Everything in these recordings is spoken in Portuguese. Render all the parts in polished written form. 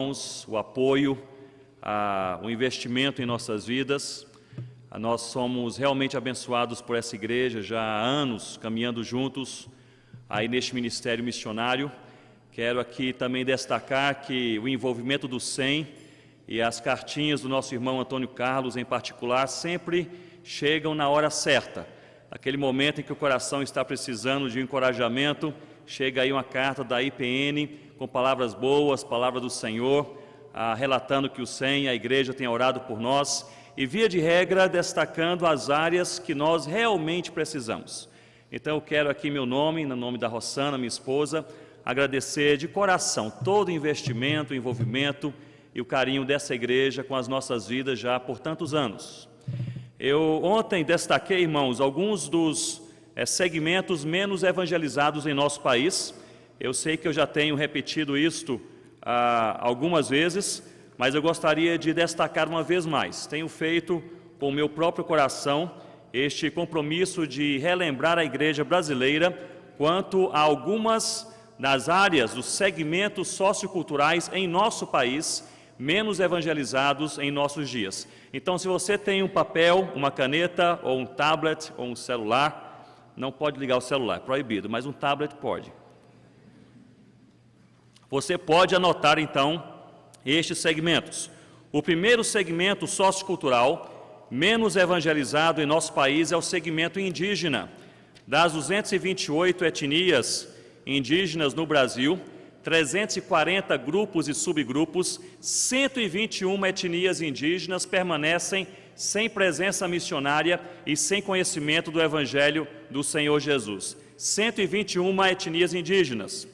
O apoio, o investimento em nossas vidas. Nós somos realmente abençoados por essa igreja, já há anos caminhando juntos aí neste ministério missionário. Quero aqui também destacar que o envolvimento do SEM e as cartinhas do nosso irmão Antônio Carlos, em particular, sempre chegam na hora certa. Naquele momento em que o coração está precisando de encorajamento, chega aí uma carta da IPN com palavras boas, palavra do Senhor, relatando que o SEM, a igreja, tem orado por nós e, via de regra, destacando as áreas que nós realmente precisamos. Então, eu quero aqui, no nome da Rossana, minha esposa, agradecer de coração todo o investimento, o envolvimento e o carinho dessa igreja com as nossas vidas já por tantos anos. Eu ontem destaquei, irmãos, alguns dos segmentos menos evangelizados em nosso país. Eu sei que eu já tenho repetido isto algumas vezes, mas eu gostaria de destacar uma vez mais. Tenho feito com o meu próprio coração este compromisso de relembrar a igreja brasileira quanto a algumas das áreas, dos segmentos socioculturais em nosso país menos evangelizados em nossos dias. Então, se você tem um papel, uma caneta, ou um tablet, ou um celular, não pode ligar o celular, é proibido, mas um tablet pode. Você pode anotar, então, estes segmentos. O primeiro segmento sociocultural menos evangelizado em nosso país é o segmento indígena. Das 228 etnias indígenas no Brasil, 340 grupos e subgrupos, 121 etnias indígenas permanecem sem presença missionária e sem conhecimento do Evangelho do Senhor Jesus. 121 etnias indígenas.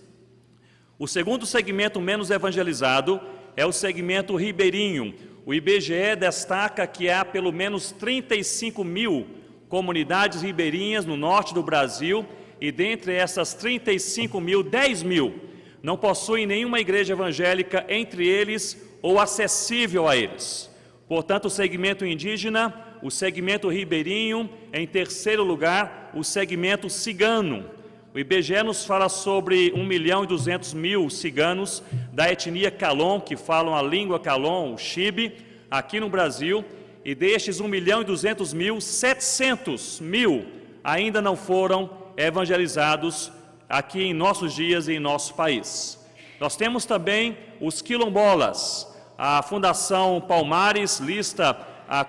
O segundo segmento menos evangelizado é o segmento ribeirinho. O IBGE destaca que há pelo menos 35 mil comunidades ribeirinhas no norte do Brasil e dentre essas 35 mil, 10 mil não possuem nenhuma igreja evangélica entre eles ou acessível a eles. Portanto, o segmento indígena, o segmento ribeirinho, em terceiro lugar, o segmento cigano. O IBGE nos fala sobre 1.200.000 ciganos da etnia Calon, que falam a língua Calon, o Xibe, aqui no Brasil, e destes 1.200.000, 700.000 ainda não foram evangelizados aqui em nossos dias e em nosso país. Nós temos também os quilombolas. A Fundação Palmares lista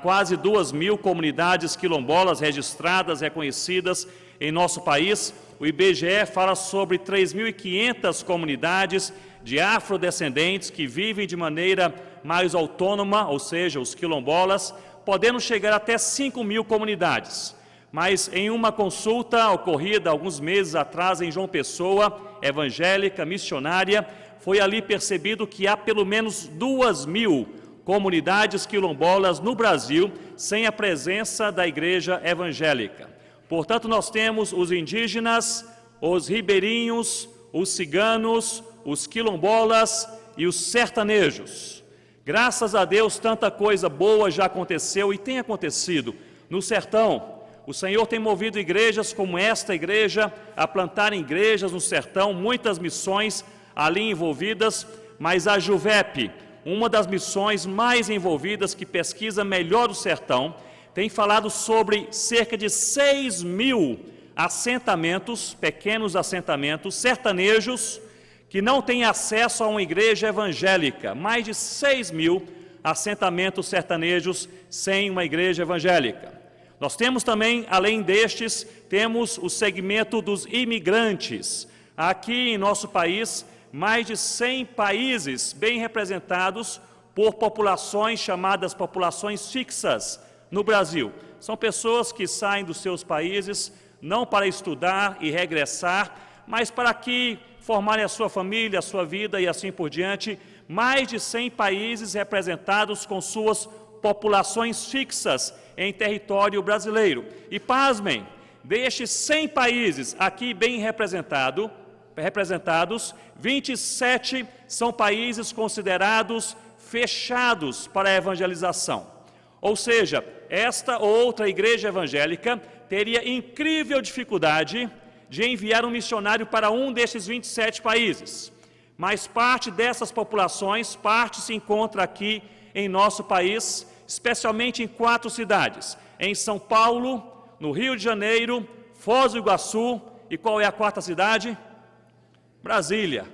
quase 2.000 comunidades quilombolas registradas, reconhecidas em nosso país. O IBGE fala sobre 3.500 comunidades de afrodescendentes que vivem de maneira mais autônoma, ou seja, os quilombolas, podendo chegar até 5.000 comunidades. Mas em uma consulta ocorrida alguns meses atrás em João Pessoa, evangélica, missionária, foi ali percebido que há pelo menos 2.000 comunidades quilombolas no Brasil sem a presença da igreja evangélica. Portanto, nós temos os indígenas, os ribeirinhos, os ciganos, os quilombolas e os sertanejos. Graças a Deus, tanta coisa boa já aconteceu e tem acontecido no sertão. O Senhor tem movido igrejas como esta igreja a plantarem igrejas no sertão, muitas missões ali envolvidas, mas a Juvep, uma das missões mais envolvidas, que pesquisa melhor o sertão, tem falado sobre cerca de 6.000 assentamentos, pequenos assentamentos, sertanejos, que não têm acesso a uma igreja evangélica. Mais de 6.000 assentamentos sertanejos sem uma igreja evangélica. Nós temos também, além destes, temos o segmento dos imigrantes. Aqui em nosso país, mais de 100 países bem representados por populações chamadas populações fixas no Brasil. São pessoas que saem dos seus países não para estudar e regressar, mas para aqui formarem a sua família, a sua vida e assim por diante. Mais de 100 países representados com suas populações fixas em território brasileiro. E pasmem, destes 100 países aqui bem representados, 27 são países considerados fechados para a evangelização. Ou seja, esta ou outra igreja evangélica teria incrível dificuldade de enviar um missionário para um destes 27 países. Mas parte dessas populações, parte se encontra aqui em nosso país, especialmente em 4 cidades, em São Paulo, no Rio de Janeiro, Foz do Iguaçu, e qual é a 4ª cidade? Brasília.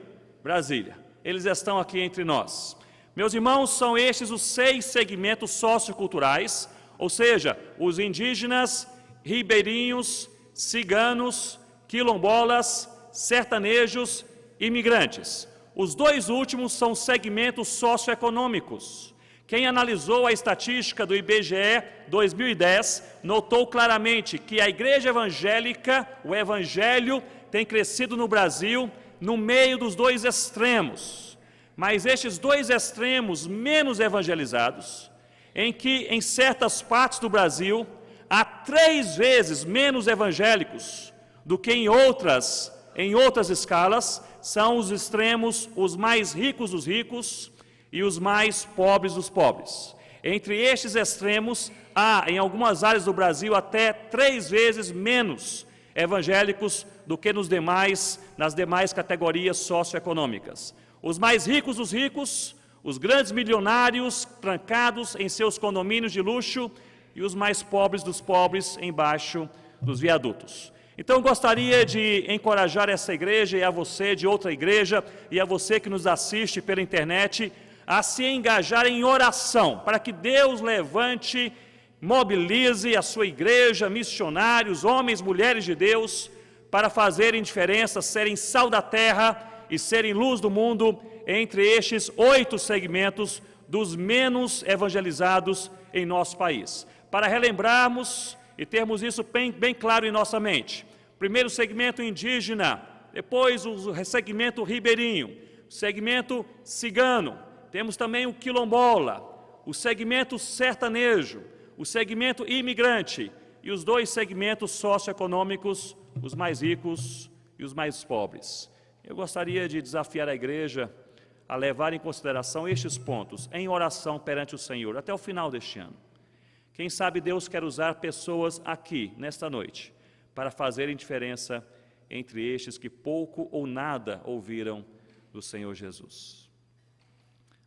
Eles estão aqui entre nós. Meus irmãos, são estes os 6 segmentos socioculturais, ou seja, os indígenas, ribeirinhos, ciganos, quilombolas, sertanejos, imigrantes. Os 2 últimos são segmentos socioeconômicos. Quem analisou a estatística do IBGE 2010, notou claramente que a igreja evangélica, o evangelho, tem crescido no Brasil no meio dos 2 extremos. Mas estes 2 extremos menos evangelizados, em que em certas partes do Brasil há 3 vezes menos evangélicos do que em outras escalas, são os extremos, os mais ricos dos ricos e os mais pobres dos pobres. Entre estes extremos, há em algumas áreas do Brasil até 3 vezes menos evangélicos do que nas demais categorias socioeconômicas. Os mais ricos dos ricos, os grandes milionários trancados em seus condomínios de luxo e os mais pobres dos pobres embaixo dos viadutos. Então, eu gostaria de encorajar essa igreja e a você de outra igreja e a você que nos assiste pela internet a se engajar em oração, para que Deus levante, mobilize a sua igreja, missionários, homens, mulheres de Deus, para fazerem diferença, serem sal da terra e serem luz do mundo entre estes 8 segmentos dos menos evangelizados em nosso país. Para relembrarmos e termos isso bem claro em nossa mente. Primeiro segmento indígena, depois o segmento ribeirinho, o segmento cigano, temos também o quilombola, o segmento sertanejo, o segmento imigrante e os 2 segmentos socioeconômicos, os mais ricos e os mais pobres. Eu gostaria de desafiar a igreja a levar em consideração estes pontos em oração perante o Senhor até o final deste ano. Quem sabe Deus quer usar pessoas aqui, nesta noite, para fazerem diferença entre estes que pouco ou nada ouviram do Senhor Jesus.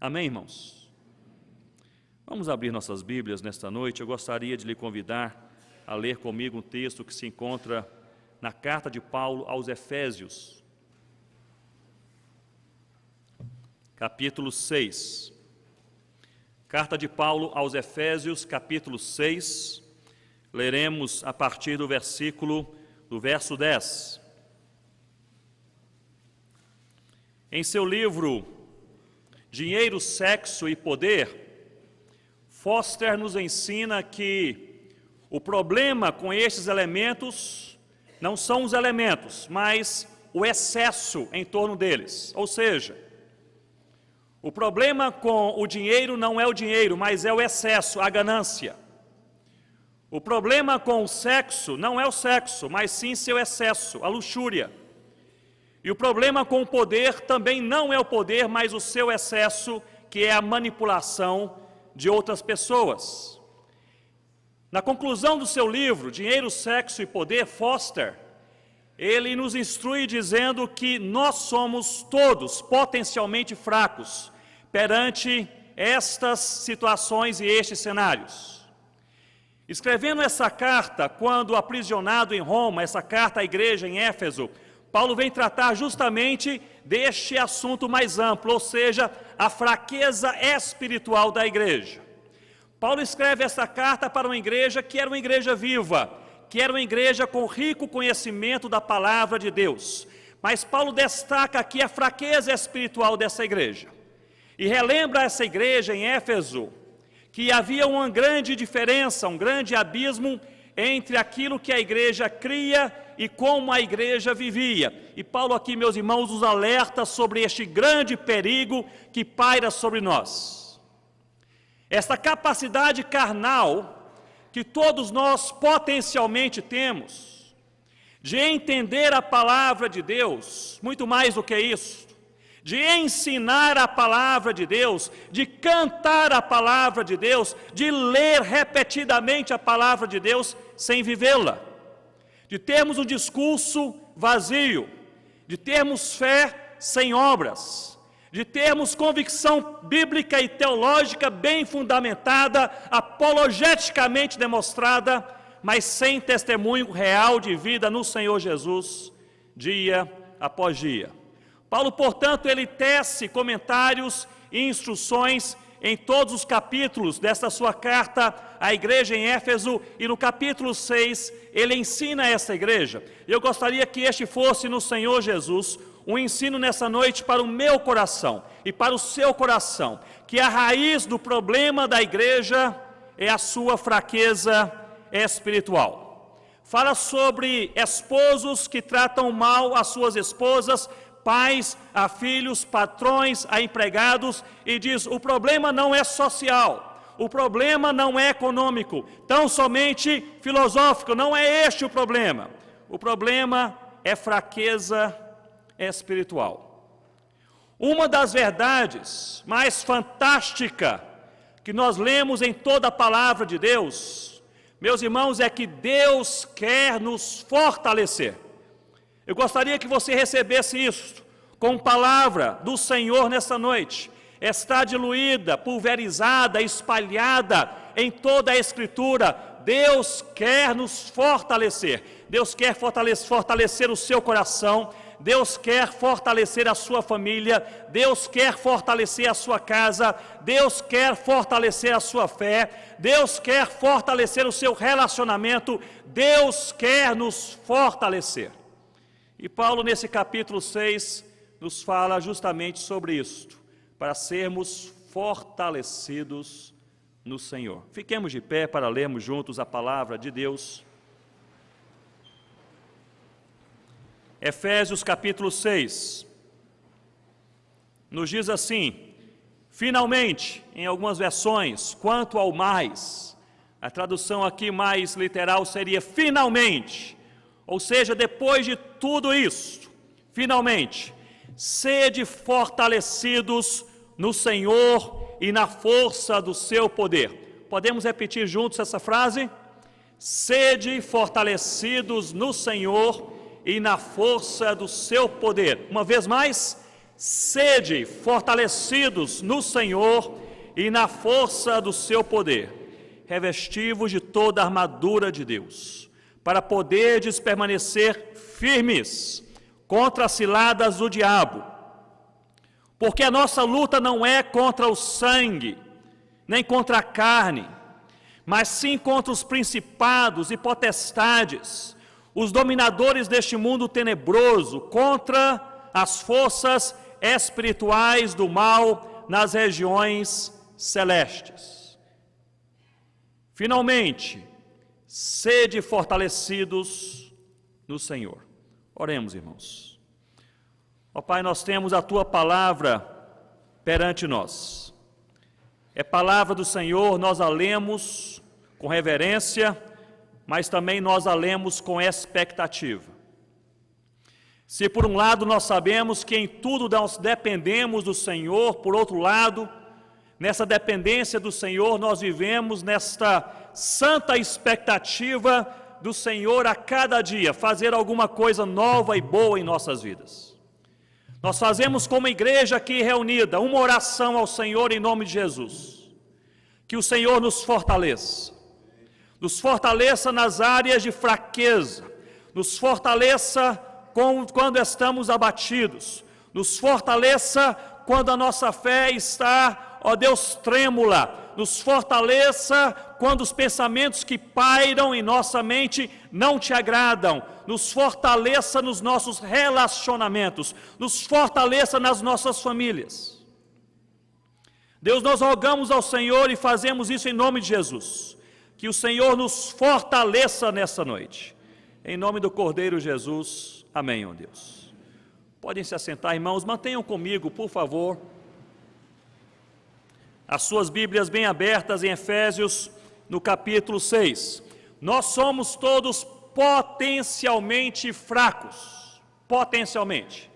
Amém, irmãos? Vamos abrir nossas Bíblias nesta noite. Eu gostaria de lhe convidar a ler comigo um texto que se encontra na carta de Paulo aos Efésios, capítulo 6. Carta de Paulo aos Efésios, capítulo 6, leremos a partir do verso 10. Em seu livro Dinheiro, Sexo e Poder, Foster nos ensina que o problema com estes elementos não são os elementos, mas o excesso em torno deles. Ou seja, o problema com o dinheiro não é o dinheiro, mas é o excesso, a ganância. O problema com o sexo não é o sexo, mas sim seu excesso, a luxúria. E o problema com o poder também não é o poder, mas o seu excesso, que é a manipulação de outras pessoas. Na conclusão do seu livro, Dinheiro, Sexo e Poder, Foster, ele nos instrui dizendo que nós somos todos potencialmente fracos perante estas situações e estes cenários. Escrevendo essa carta, quando aprisionado em Roma, essa carta à igreja em Éfeso, Paulo vem tratar justamente deste assunto mais amplo, ou seja, a fraqueza espiritual da igreja. Paulo escreve essa carta para uma igreja que era uma igreja viva, que era uma igreja com rico conhecimento da palavra de Deus. Mas Paulo destaca aqui a fraqueza espiritual dessa igreja. E relembra essa igreja em Éfeso que havia uma grande diferença, um grande abismo entre aquilo que a igreja cria e como a igreja vivia. E Paulo aqui, meus irmãos, nos alerta sobre este grande perigo que paira sobre nós. Esta capacidade carnal que todos nós potencialmente temos de entender a palavra de Deus, muito mais do que isso, de ensinar a palavra de Deus, de cantar a palavra de Deus, de ler repetidamente a palavra de Deus sem vivê-la, de termos um discurso vazio, de termos fé sem obras, de termos convicção bíblica e teológica bem fundamentada, apologeticamente demonstrada, mas sem testemunho real de vida no Senhor Jesus, dia após dia. Paulo, portanto, ele tece comentários e instruções em todos os capítulos desta sua carta à igreja em Éfeso, e no capítulo 6 ele ensina a essa igreja. Eu gostaria que este fosse no Senhor Jesus um ensino nessa noite para o meu coração e para o seu coração, que a raiz do problema da igreja é a sua fraqueza espiritual. Fala sobre esposos que tratam mal as suas esposas, pais a filhos, patrões a empregados, e diz: o problema não é social, o problema não é econômico, tão somente filosófico, não é este o problema é fraqueza espiritual. Uma das verdades mais fantásticas que nós lemos em toda a palavra de Deus, meus irmãos, é que Deus quer nos fortalecer. Eu gostaria que você recebesse isso com palavra do Senhor nessa noite. Está diluída, pulverizada, espalhada em toda a Escritura. Deus quer nos fortalecer. Deus quer fortalecer o seu coração. Deus quer fortalecer a sua família. Deus quer fortalecer a sua casa. Deus quer fortalecer a sua fé. Deus quer fortalecer o seu relacionamento. Deus quer nos fortalecer. E Paulo, nesse capítulo 6, nos fala justamente sobre isto, para sermos fortalecidos no Senhor. Fiquemos de pé para lermos juntos a palavra de Deus. Efésios capítulo 6, nos diz assim: finalmente, em algumas versões, quanto ao mais, a tradução aqui mais literal seria finalmente, ou seja, depois de tudo isso, finalmente, sede fortalecidos no Senhor e na força do seu poder. Podemos repetir juntos essa frase? Sede fortalecidos no Senhor e na força do seu poder. Uma vez mais, sede fortalecidos no Senhor e na força do seu poder. Revesti-vos de toda a armadura de Deus, para poderdes permanecer firmes contra as ciladas do diabo. Porque a nossa luta não é contra o sangue, nem contra a carne, mas sim contra os principados e potestades, os dominadores deste mundo tenebroso, contra as forças espirituais do mal nas regiões celestes. Finalmente, sede fortalecidos no Senhor. Oremos, irmãos. Ó Pai, nós temos a Tua palavra perante nós. É palavra do Senhor, nós a lemos com reverência, mas também nós a lemos com expectativa. Se por um lado nós sabemos que em tudo nós dependemos do Senhor, por outro lado, nessa dependência do Senhor, nós vivemos nesta santa expectativa do Senhor a cada dia, fazer alguma coisa nova e boa em nossas vidas. Nós fazemos como igreja aqui reunida, uma oração ao Senhor em nome de Jesus. Que o Senhor nos fortaleça nas áreas de fraqueza, nos fortaleça quando estamos abatidos, nos fortaleça quando a nossa fé está, ó Deus, trêmula, nos fortaleça quando os pensamentos que pairam em nossa mente não te agradam, nos fortaleça nos nossos relacionamentos, nos fortaleça nas nossas famílias. Deus, nós rogamos ao Senhor e fazemos isso em nome de Jesus, que o Senhor nos fortaleça nessa noite, em nome do Cordeiro Jesus, amém, ó Deus. Podem se assentar, irmãos, mantenham comigo, por favor, as suas Bíblias bem abertas em Efésios, no capítulo 6. Nós somos todos potencialmente fracos, potencialmente.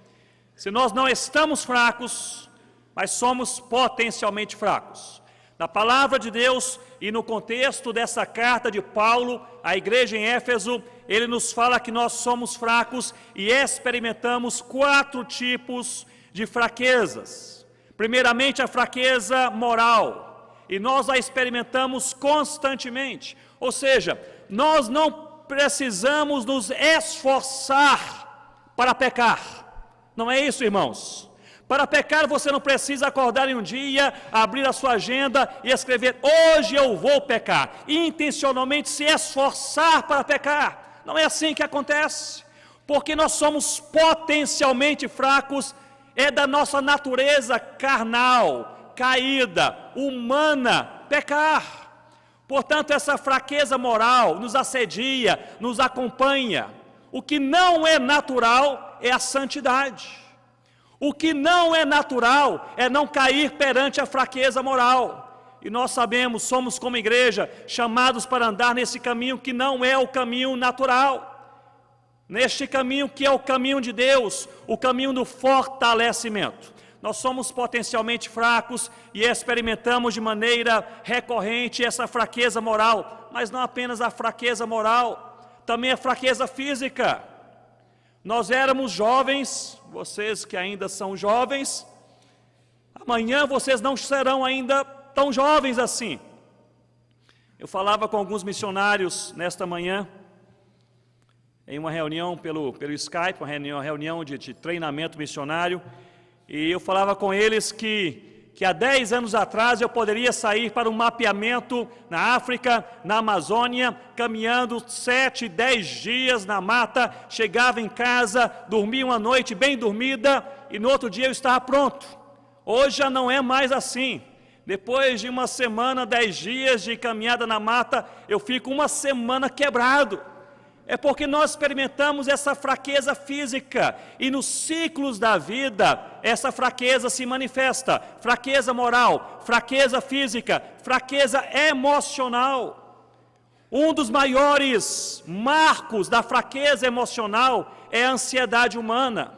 Se nós não estamos fracos, mas somos potencialmente fracos. Na palavra de Deus e no contexto dessa carta de Paulo à igreja em Éfeso, ele nos fala que nós somos fracos e experimentamos 4 tipos de fraquezas. Primeiramente, a fraqueza moral, e nós a experimentamos constantemente. Ou seja, nós não precisamos nos esforçar para pecar. Não é isso, irmãos? Para pecar, você não precisa acordar em um dia, abrir a sua agenda e escrever: hoje eu vou pecar, e intencionalmente se esforçar para pecar. Não é assim que acontece, porque nós somos potencialmente fracos, é da nossa natureza carnal, caída, humana, pecar. Portanto, essa fraqueza moral nos assedia, nos acompanha. O que não é natural é a santidade. O que não é natural é não cair perante a fraqueza moral. E nós sabemos, somos como igreja chamados para andar nesse caminho que não é o caminho natural. Neste caminho que é o caminho de Deus, o caminho do fortalecimento. Nós somos potencialmente fracos e experimentamos de maneira recorrente essa fraqueza moral. Mas não apenas a fraqueza moral, também a fraqueza física. Nós éramos jovens, vocês que ainda são jovens, amanhã vocês não serão ainda tão jovens assim. Eu falava com alguns missionários nesta manhã, em uma reunião pelo Skype, uma reunião de treinamento missionário, e eu falava com eles que há 10 anos atrás eu poderia sair para um mapeamento na África, na Amazônia, caminhando 7, 10 dias na mata, chegava em casa, dormia uma noite bem dormida e no outro dia eu estava pronto. Hoje já não é mais assim. Depois de uma semana, 10 dias de caminhada na mata, eu fico uma semana quebrado. É porque nós experimentamos essa fraqueza física e nos ciclos da vida essa fraqueza se manifesta. Fraqueza moral, fraqueza física, fraqueza emocional. Um dos maiores marcos da fraqueza emocional é a ansiedade humana.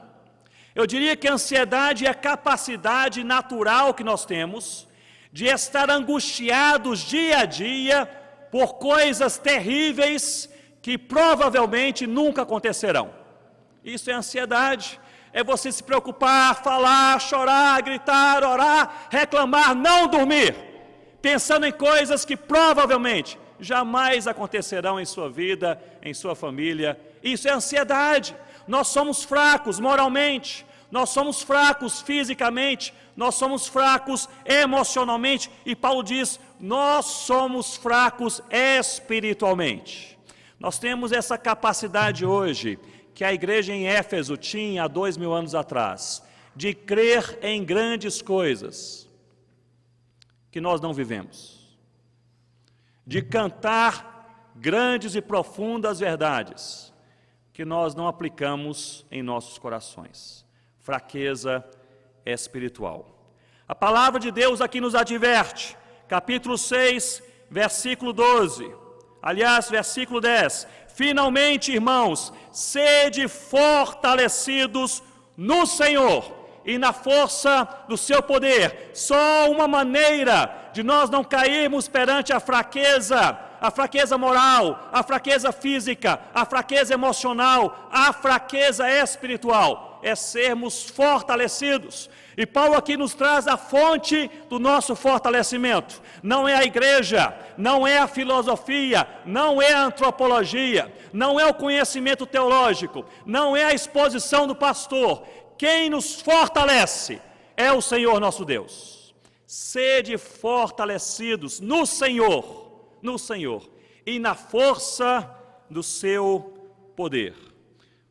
Eu diria que a ansiedade é a capacidade natural que nós temos de estar angustiados dia a dia por coisas terríveis que provavelmente nunca acontecerão. Isso é ansiedade, é você se preocupar, falar, chorar, gritar, orar, reclamar, não dormir, pensando em coisas que provavelmente jamais acontecerão em sua vida, em sua família. Isso é ansiedade. Nós somos fracos moralmente, nós somos fracos fisicamente, nós somos fracos emocionalmente, e Paulo diz, nós somos fracos espiritualmente. Nós temos essa capacidade hoje, que a igreja em Éfeso tinha há 2000 anos atrás, de crer em grandes coisas que nós não vivemos, de cantar grandes e profundas verdades que nós não aplicamos em nossos corações. Fraqueza espiritual. A palavra de Deus aqui nos adverte, capítulo 6, versículo 12. Aliás, versículo 10, finalmente, irmãos, sede fortalecidos no Senhor e na força do seu poder. Só uma maneira de nós não cairmos perante a fraqueza moral, a fraqueza física, a fraqueza emocional, a fraqueza espiritual, é sermos fortalecidos. E Paulo aqui nos traz a fonte do nosso fortalecimento. Não é a igreja, não é a filosofia, não é a antropologia, não é o conhecimento teológico, não é a exposição do pastor. Quem nos fortalece é o Senhor nosso Deus. Sede fortalecidos no Senhor e na força do seu poder.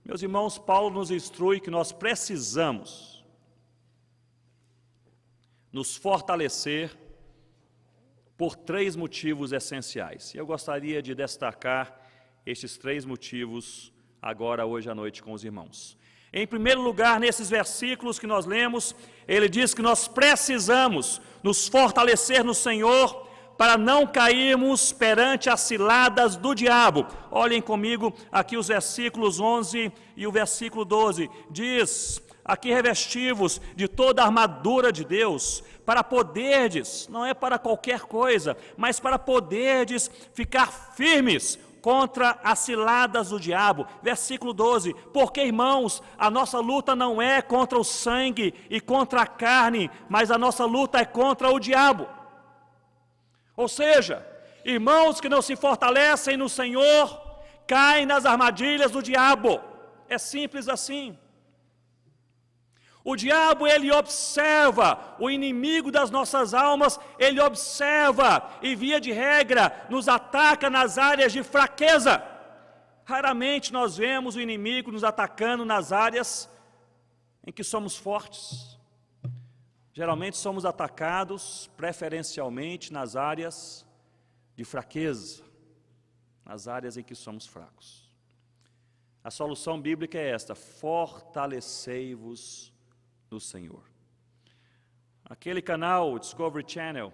Meus irmãos, Paulo nos instrui que nós precisamos nos fortalecer por 3 motivos essenciais. E eu gostaria de destacar estes 3 motivos agora, hoje à noite, com os irmãos. Em primeiro lugar, nesses versículos que nós lemos, ele diz que nós precisamos nos fortalecer no Senhor para não cairmos perante as ciladas do diabo. Olhem comigo aqui os versículos 11 e o versículo 12. Diz, aqui revestivos de toda a armadura de Deus, para poderdes, não é para qualquer coisa, mas para poderdes ficar firmes contra as ciladas do diabo. Versículo 12, porque, irmãos, a nossa luta não é contra o sangue e contra a carne, mas a nossa luta é contra o diabo. Ou seja, irmãos que não se fortalecem no Senhor, caem nas armadilhas do diabo. É simples assim. O diabo, ele observa o inimigo das nossas almas, ele observa e, via de regra, nos ataca nas áreas de fraqueza. Raramente nós vemos o inimigo nos atacando nas áreas em que somos fortes. Geralmente somos atacados preferencialmente nas áreas de fraqueza, nas áreas em que somos fracos. A solução bíblica é esta: fortalecei-vos no Senhor. Aquele canal, Discovery Channel,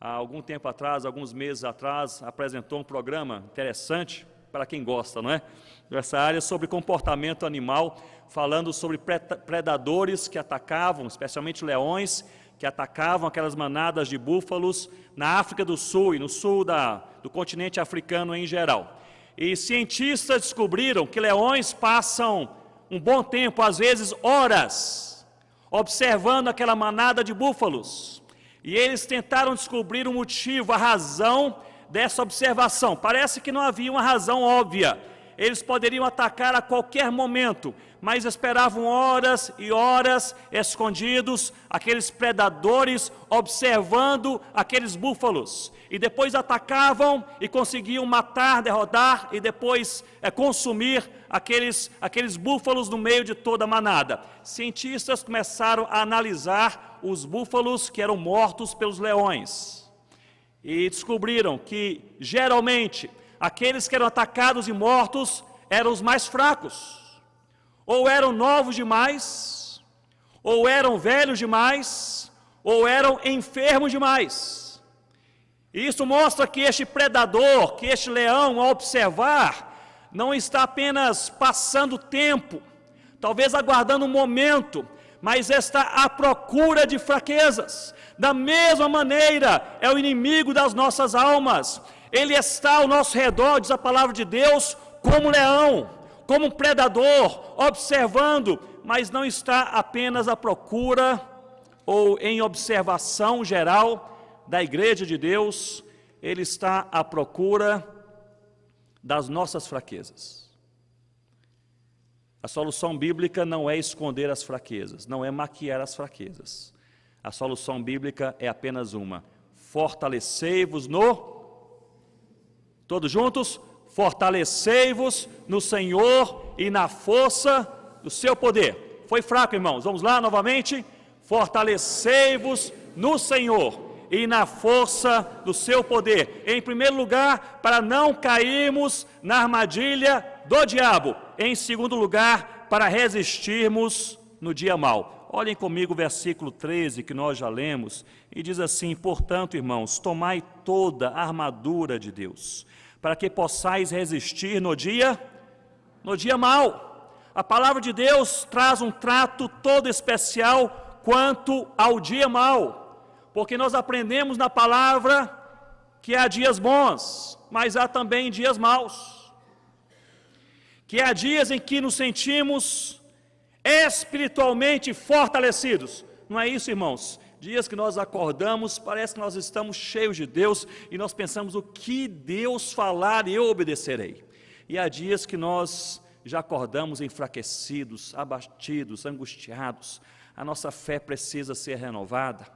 há algum tempo atrás, alguns meses atrás, apresentou um programa interessante, para quem gosta, não é? Nessa área sobre comportamento animal, falando sobre predadores que atacavam, especialmente leões, que atacavam aquelas manadas de búfalos na África do Sul e no sul do continente africano em geral. E cientistas descobriram que leões passam um bom tempo, às vezes horas, observando aquela manada de búfalos. E eles tentaram descobrir o motivo, a razão dessa observação. Parece que não havia uma razão óbvia. Eles poderiam atacar a qualquer momento, mas esperavam horas e horas escondidos, aqueles predadores observando aqueles búfalos. E depois atacavam e conseguiam matar, derrotar e depois consumir aqueles búfalos no meio de toda a manada. Cientistas começaram a analisar os búfalos que eram mortos pelos leões. E descobriram que, geralmente, aqueles que eram atacados e mortos eram os mais fracos. Ou eram novos demais, ou eram velhos demais, ou eram enfermos demais. E isso mostra que este predador, que este leão, ao observar, não está apenas passando tempo, talvez aguardando um momento, mas está à procura de fraquezas. Da mesma maneira, é o inimigo das nossas almas. Ele está ao nosso redor, diz a palavra de Deus, como um leão, como um predador, observando, mas não está apenas à procura ou em observação geral da igreja de Deus, ele está à procura das nossas fraquezas. A solução bíblica não é esconder as fraquezas, não é maquiar as fraquezas. A solução bíblica é apenas uma: fortalecei-vos todos juntos, fortalecei-vos no Senhor e na força do seu poder. Foi fraco, irmãos, vamos lá novamente. Fortalecei-vos no Senhor e na força do seu poder. Em primeiro lugar, para não cairmos na armadilha do diabo. Em segundo lugar, para resistirmos no dia mau. Olhem comigo o versículo 13 que nós já lemos, e diz assim: portanto, irmãos, tomai toda a armadura de Deus, para que possais resistir no dia mau. A palavra de Deus traz um trato todo especial quanto ao dia mau. Porque nós aprendemos na palavra que há dias bons, mas há também dias maus. Que há dias em que nos sentimos espiritualmente fortalecidos. Não é isso, irmãos? Dias que nós acordamos, parece que nós estamos cheios de Deus e nós pensamos: o que Deus falar, eu obedecerei. E há dias que nós já acordamos enfraquecidos, abatidos, angustiados. A nossa fé precisa ser renovada.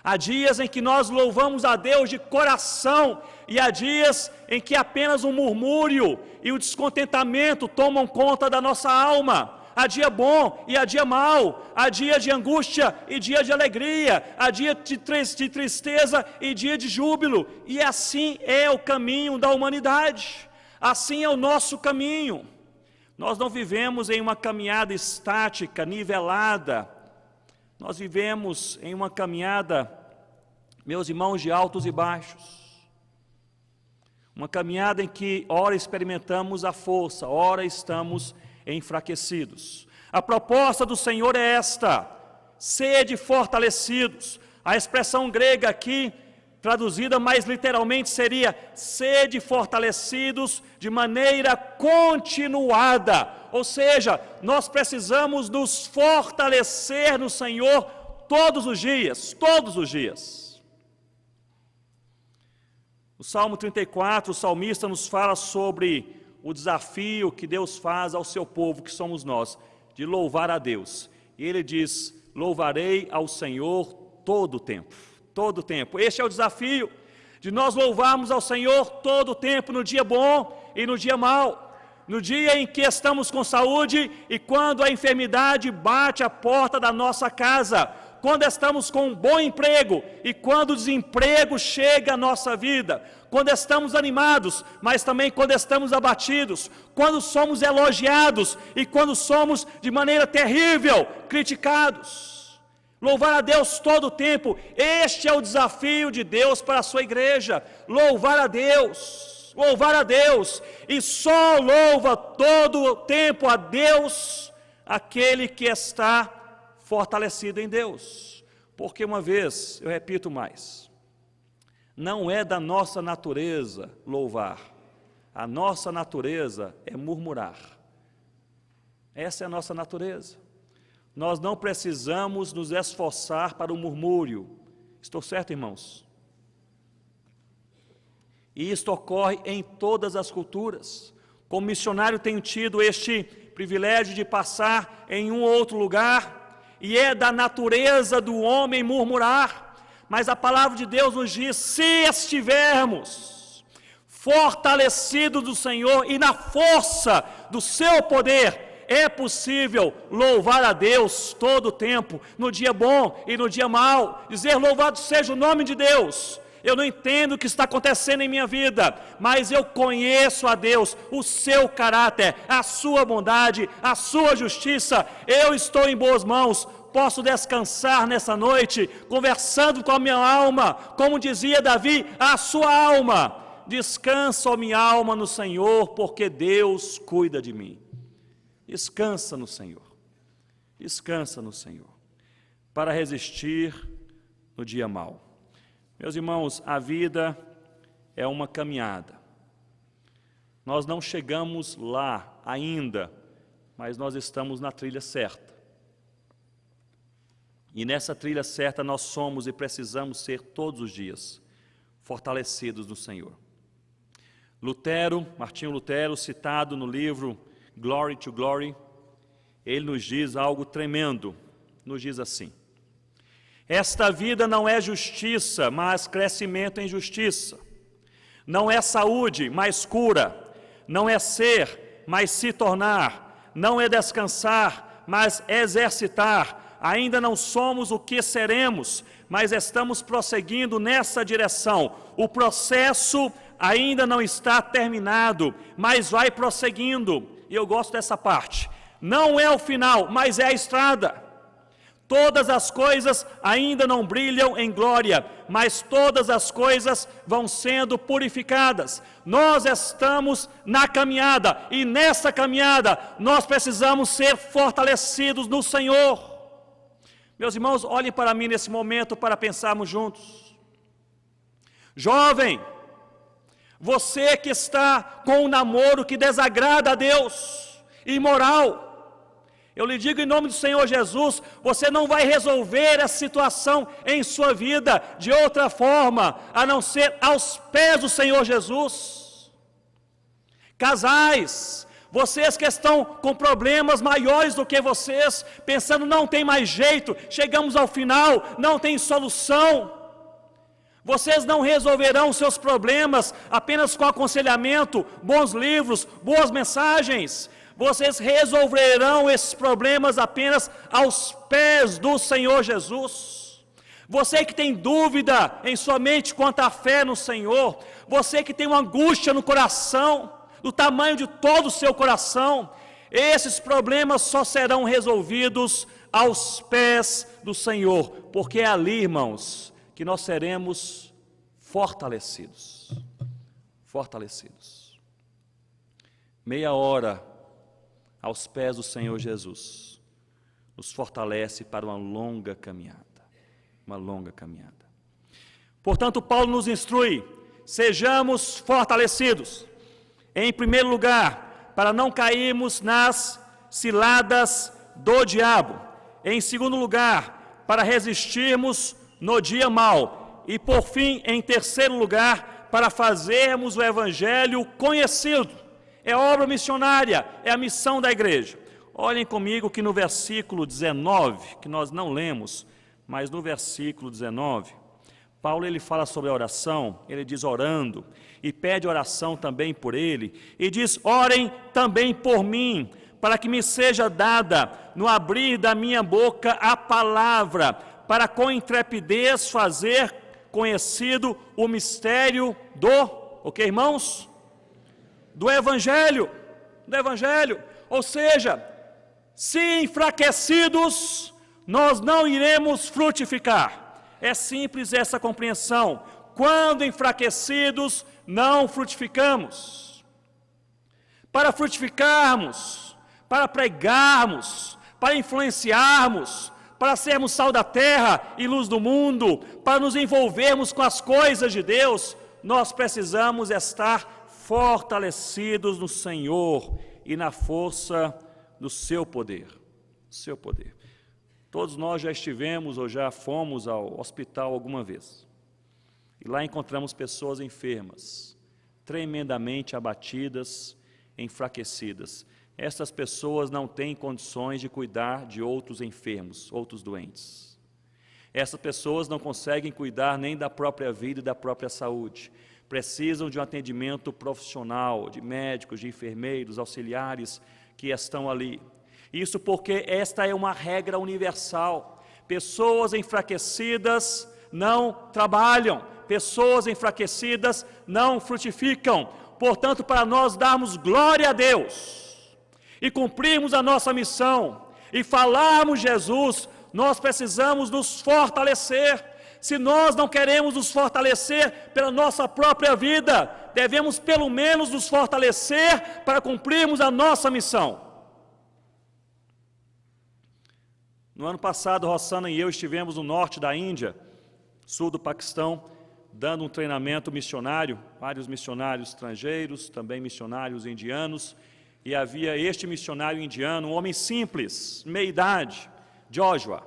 Há dias em que nós louvamos a Deus de coração, e há dias em que apenas o murmúrio e o descontentamento tomam conta da nossa alma. Há dia bom e há dia mau, há dia de angústia e dia de alegria, há dia de tristeza e dia de júbilo, e assim é o caminho da humanidade, assim é o nosso caminho. Nós não vivemos em uma caminhada estática, nivelada. Nós vivemos em uma caminhada, meus irmãos, de altos e baixos. Uma caminhada em que ora experimentamos a força, ora estamos enfraquecidos. A proposta do Senhor é esta: sede fortalecidos. A expressão grega aqui traduzida mais literalmente seria: sede fortalecidos de maneira continuada. Ou seja, nós precisamos nos fortalecer no Senhor todos os dias, todos os dias. O Salmo 34, o salmista nos fala sobre o desafio que Deus faz ao seu povo, que somos nós, de louvar a Deus. E ele diz: louvarei ao Senhor todo o tempo. Todo o tempo. Este é o desafio de nós louvarmos ao Senhor todo o tempo, no dia bom e no dia mau, no dia em que estamos com saúde e quando a enfermidade bate a porta da nossa casa, quando estamos com um bom emprego e quando o desemprego chega à nossa vida, quando estamos animados, mas também quando estamos abatidos, quando somos elogiados e quando somos de maneira terrível criticados. Louvar a Deus todo o tempo, este é o desafio de Deus para a sua igreja, louvar a Deus, e só louva todo o tempo a Deus aquele que está fortalecido em Deus, porque uma vez, eu repito mais, não é da nossa natureza louvar, a nossa natureza é murmurar, essa é a nossa natureza. Nós não precisamos nos esforçar para o murmúrio. Estou certo, irmãos? E isto ocorre em todas as culturas. Como missionário tenho tido este privilégio de passar em um ou outro lugar, e é da natureza do homem murmurar, mas a palavra de Deus nos diz: se estivermos fortalecidos do Senhor e na força do seu poder, é possível louvar a Deus todo o tempo, no dia bom e no dia mau, dizer: louvado seja o nome de Deus. Eu não entendo o que está acontecendo em minha vida, mas eu conheço a Deus, o seu caráter, a sua bondade, a sua justiça. Eu estou em boas mãos, posso descansar nessa noite, conversando com a minha alma, como dizia Davi, a sua alma: descansa, ó minha alma, no Senhor, porque Deus cuida de mim. Descansa no Senhor, para resistir no dia mau. Meus irmãos, a vida é uma caminhada. Nós não chegamos lá ainda, mas nós estamos na trilha certa. E nessa trilha certa nós somos e precisamos ser todos os dias fortalecidos no Senhor. Martinho Lutero, citado no livro Glory to Glory, ele nos diz algo tremendo, nos diz assim: esta vida não é justiça, mas crescimento em justiça, não é saúde, mas cura, não é ser, mas se tornar, não é descansar, mas exercitar, ainda não somos o que seremos, mas estamos prosseguindo nessa direção, o processo ainda não está terminado, mas vai prosseguindo. E eu gosto dessa parte: não é o final, mas é a estrada. Todas as coisas ainda não brilham em glória, mas todas as coisas vão sendo purificadas. Nós estamos na caminhada, e nessa caminhada nós precisamos ser fortalecidos no Senhor. Meus irmãos, olhem para mim nesse momento para pensarmos juntos. Jovem, você que está com um namoro que desagrada a Deus, imoral, eu lhe digo em nome do Senhor Jesus, você não vai resolver essa situação em sua vida de outra forma, a não ser aos pés do Senhor Jesus. Casais, vocês que estão com problemas maiores do que vocês, pensando não tem mais jeito, chegamos ao final, não tem solução. Vocês não resolverão seus problemas apenas com aconselhamento, bons livros, boas mensagens. Vocês resolverão esses problemas apenas aos pés do Senhor Jesus. Você que tem dúvida em sua mente quanto à fé no Senhor, você que tem uma angústia no coração, do tamanho de todo o seu coração, esses problemas só serão resolvidos aos pés do Senhor, porque é ali, irmãos, que nós seremos fortalecidos. Meia hora aos pés do Senhor Jesus nos fortalece para uma longa caminhada. Portanto, Paulo nos instrui, sejamos fortalecidos, em primeiro lugar, para não cairmos nas ciladas do diabo, em segundo lugar, para resistirmos no dia mau, e por fim, em terceiro lugar, para fazermos o evangelho conhecido. É obra missionária, é a missão da igreja. Olhem comigo que no versículo 19, que nós não lemos, mas no versículo 19, Paulo ele fala sobre a oração, ele diz orando, e pede oração também por ele, e diz, orem também por mim, para que me seja dada, no abrir da minha boca, a palavra, para com intrepidez fazer conhecido o mistério o que, irmãos? Do Evangelho, ou seja, se enfraquecidos, nós não iremos frutificar. É simples essa compreensão. Quando enfraquecidos, não frutificamos. Para frutificarmos, para pregarmos, para influenciarmos, para sermos sal da terra e luz do mundo, para nos envolvermos com as coisas de Deus, nós precisamos estar fortalecidos no Senhor e na força do seu poder. Todos nós já estivemos ou já fomos ao hospital alguma vez. E lá encontramos pessoas enfermas, tremendamente abatidas, enfraquecidas. Essas pessoas não têm condições de cuidar de outros enfermos, outros doentes. Essas pessoas não conseguem cuidar nem da própria vida e da própria saúde. Precisam de um atendimento profissional, de médicos, de enfermeiros, auxiliares que estão ali. Isso porque esta é uma regra universal. Pessoas enfraquecidas não trabalham, pessoas enfraquecidas não frutificam. Portanto, para nós darmos glória a Deus e cumprirmos a nossa missão e falarmos Jesus, nós precisamos nos fortalecer. Se nós não queremos nos fortalecer pela nossa própria vida, devemos pelo menos nos fortalecer para cumprirmos a nossa missão. No ano passado, Rossana e eu estivemos no norte da Índia, sul do Paquistão, dando um treinamento missionário, vários missionários estrangeiros, também missionários indianos, e havia este missionário indiano, um homem simples, meia-idade, Joshua.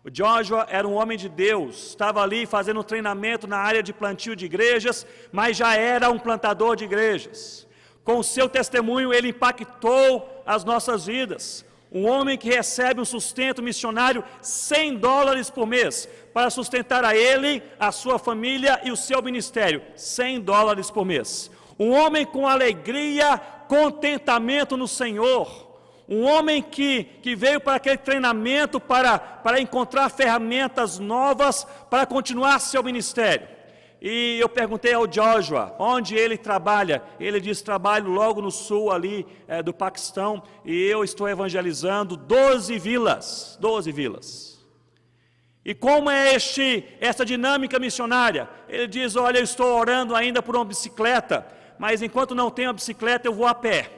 O Joshua era um homem de Deus, estava ali fazendo um treinamento na área de plantio de igrejas, mas já era um plantador de igrejas. Com o seu testemunho, ele impactou as nossas vidas. Um homem que recebe um sustento missionário, $100 por mês, para sustentar a ele, a sua família e o seu ministério, $100 por mês. Um homem com alegria, contentamento no Senhor. Um homem que veio para aquele treinamento para encontrar ferramentas novas para continuar seu ministério. E eu perguntei ao Joshua, onde ele trabalha? Ele disse, trabalho logo no sul ali do Paquistão, e eu estou evangelizando 12 vilas. E como é essa dinâmica missionária? Ele diz, olha, eu estou orando ainda por uma bicicleta, mas enquanto não tenho a bicicleta eu vou a pé.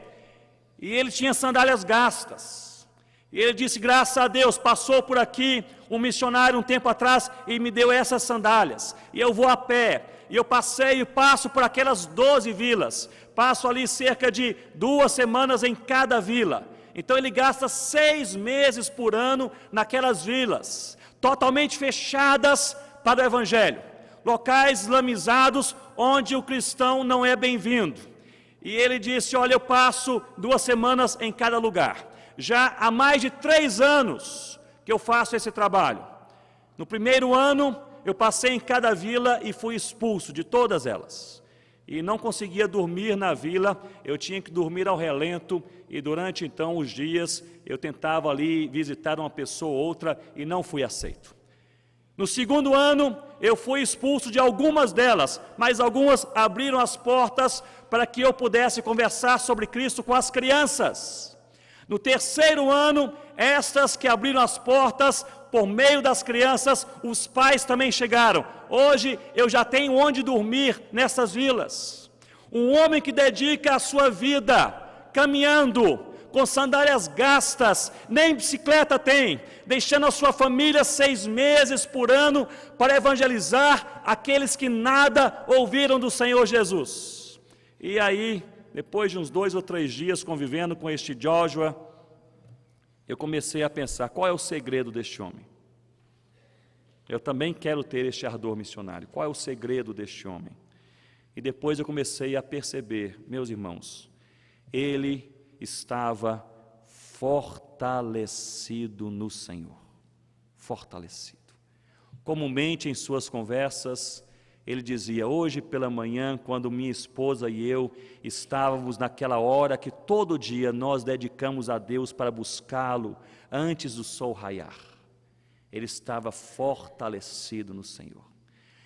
E ele tinha sandálias gastas. E ele disse, graças a Deus, passou por aqui um missionário um tempo atrás e me deu essas sandálias. E eu vou a pé. E eu passo por aquelas 12 vilas. Passo ali cerca de 2 semanas em cada vila. Então ele gasta 6 meses por ano naquelas vilas, totalmente fechadas para o Evangelho. Locais islamizados onde o cristão não é bem-vindo. E ele disse, olha, eu passo 2 semanas em cada lugar. Já há mais de 3 anos que eu faço esse trabalho. No primeiro ano, eu passei em cada vila e fui expulso de todas elas. E não conseguia dormir na vila, eu tinha que dormir ao relento. E durante então os dias, eu tentava ali visitar uma pessoa ou outra e não fui aceito. No segundo ano, eu fui expulso de algumas delas, mas algumas abriram as portas para que eu pudesse conversar sobre Cristo com as crianças. No terceiro ano, estas que abriram as portas, por meio das crianças, os pais também chegaram. Hoje, eu já tenho onde dormir nessas vilas. Um homem que dedica a sua vida, caminhando, com sandálias gastas, nem bicicleta tem, deixando a sua família 6 meses por ano para evangelizar aqueles que nada ouviram do Senhor Jesus. E aí, depois de uns 2 ou 3 dias convivendo com este Joshua, eu comecei a pensar, qual é o segredo deste homem? Eu também quero ter este ardor missionário. Qual é o segredo deste homem? E depois eu comecei a perceber, meus irmãos, ele estava fortalecido no Senhor. Fortalecido. Comumente em suas conversas, ele dizia, hoje pela manhã, quando minha esposa e eu estávamos naquela hora que todo dia nós dedicamos a Deus para buscá-lo antes do sol raiar. Ele estava fortalecido no Senhor.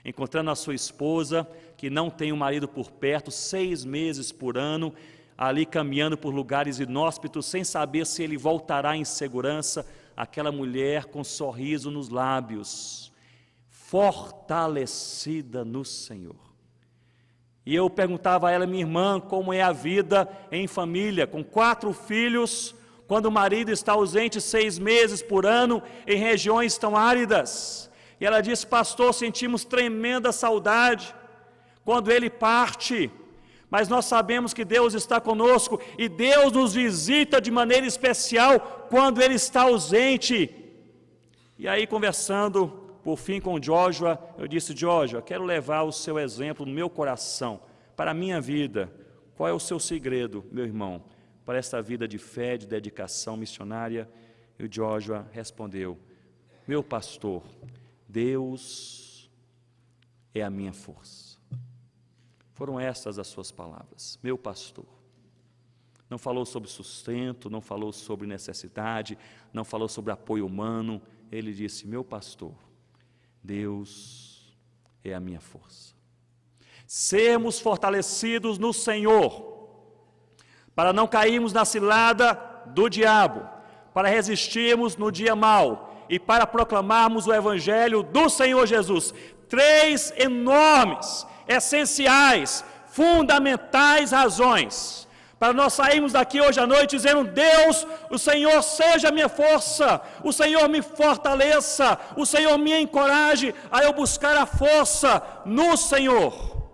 Encontrando a sua esposa, que não tem o marido por perto, 6 meses por ano, ali caminhando por lugares inóspitos, sem saber se ele voltará em segurança, aquela mulher com um sorriso nos lábios, fortalecida no Senhor. E eu perguntava a ela, minha irmã, como é a vida em família, com 4 filhos, quando o marido está ausente 6 meses por ano, em regiões tão áridas. E ela disse, pastor, sentimos tremenda saudade quando ele parte, mas nós sabemos que Deus está conosco, e Deus nos visita de maneira especial quando ele está ausente. E aí, conversando, por fim, com Joshua, eu disse, Joshua, quero levar o seu exemplo no meu coração, para a minha vida. Qual é o seu segredo, meu irmão, para esta vida de fé, de dedicação missionária? E o Joshua respondeu, meu pastor, Deus é a minha força. Foram estas as suas palavras, meu pastor. Não falou sobre sustento, não falou sobre necessidade, não falou sobre apoio humano. Ele disse, meu pastor, Deus é a minha força. Sermos fortalecidos no Senhor, para não cairmos na cilada do diabo, para resistirmos no dia mau e para proclamarmos o Evangelho do Senhor Jesus. 3 enormes, essenciais, fundamentais razões para nós sairmos daqui hoje à noite dizendo, Deus, o Senhor seja a minha força, o Senhor me fortaleça, o Senhor me encoraje a eu buscar a força no Senhor.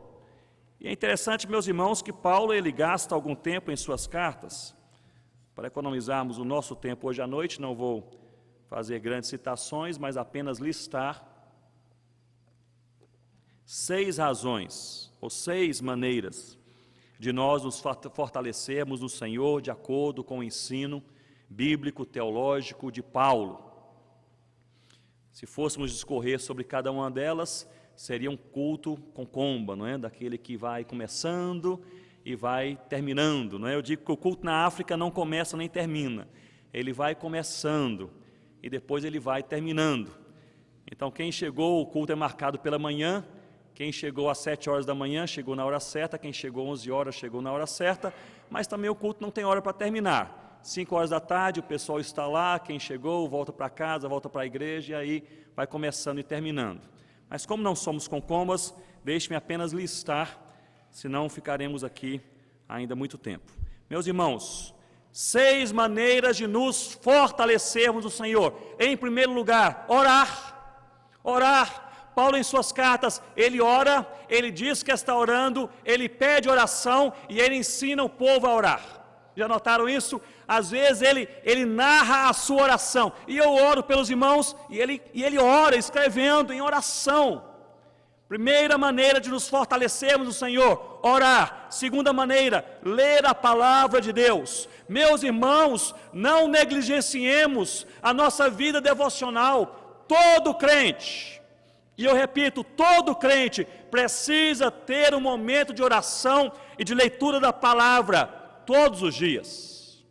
E é interessante, meus irmãos, que Paulo ele gasta algum tempo em suas cartas. Para economizarmos o nosso tempo hoje à noite, não vou fazer grandes citações, mas apenas listar 6 razões, ou 6 maneiras, de nós nos fortalecermos no Senhor, de acordo com o ensino bíblico, teológico de Paulo. Se fôssemos discorrer sobre cada uma delas, seria um culto com comba, não é? Daquele que vai começando e vai terminando, não é? Eu digo que o culto na África não começa nem termina, ele vai começando e depois ele vai terminando. Então quem chegou, o culto é marcado pela manhã, quem chegou às 7 horas da manhã, chegou na hora certa, quem chegou às 11 horas, chegou na hora certa, mas também o culto não tem hora para terminar. 5 horas da tarde, o pessoal está lá, quem chegou, volta para casa, volta para a igreja, e aí vai começando e terminando. Mas como não somos com comas, deixe-me apenas listar, senão ficaremos aqui ainda muito tempo. Meus irmãos, 6 maneiras de nos fortalecermos no Senhor. Em primeiro lugar, orar. Orar. Paulo, em suas cartas, ele ora, ele diz que está orando, ele pede oração e ele ensina o povo a orar. Já notaram isso? Às vezes ele narra a sua oração, e eu oro pelos irmãos, e ele ora escrevendo em oração. Primeira maneira de nos fortalecermos no Senhor, orar. Segunda maneira, ler a palavra de Deus. Meus irmãos, não negligenciemos a nossa vida devocional. Todo crente, e eu repito, todo crente precisa ter um momento de oração e de leitura da palavra todos os dias.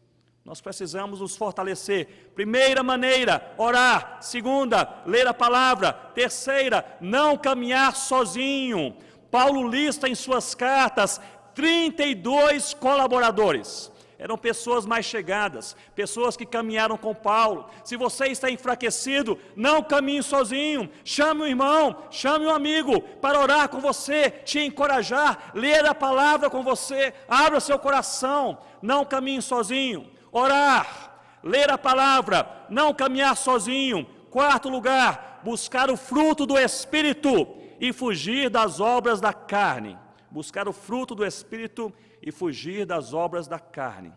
Nós precisamos nos fortalecer. Primeira maneira, orar. Segunda, ler a palavra. Terceira, não caminhar sozinho. Paulo lista em suas cartas 32 colaboradores. Eram pessoas mais chegadas, pessoas que caminharam com Paulo. Se você está enfraquecido, não caminhe sozinho. Chame um irmão, chame um amigo para orar com você, te encorajar, ler a palavra com você. Abra seu coração, não caminhe sozinho. orar, ler a palavra, não caminhar sozinho. Quarto lugar, buscar o fruto do Espírito e fugir das obras da carne. Buscar o fruto do Espírito e fugir das obras da carne.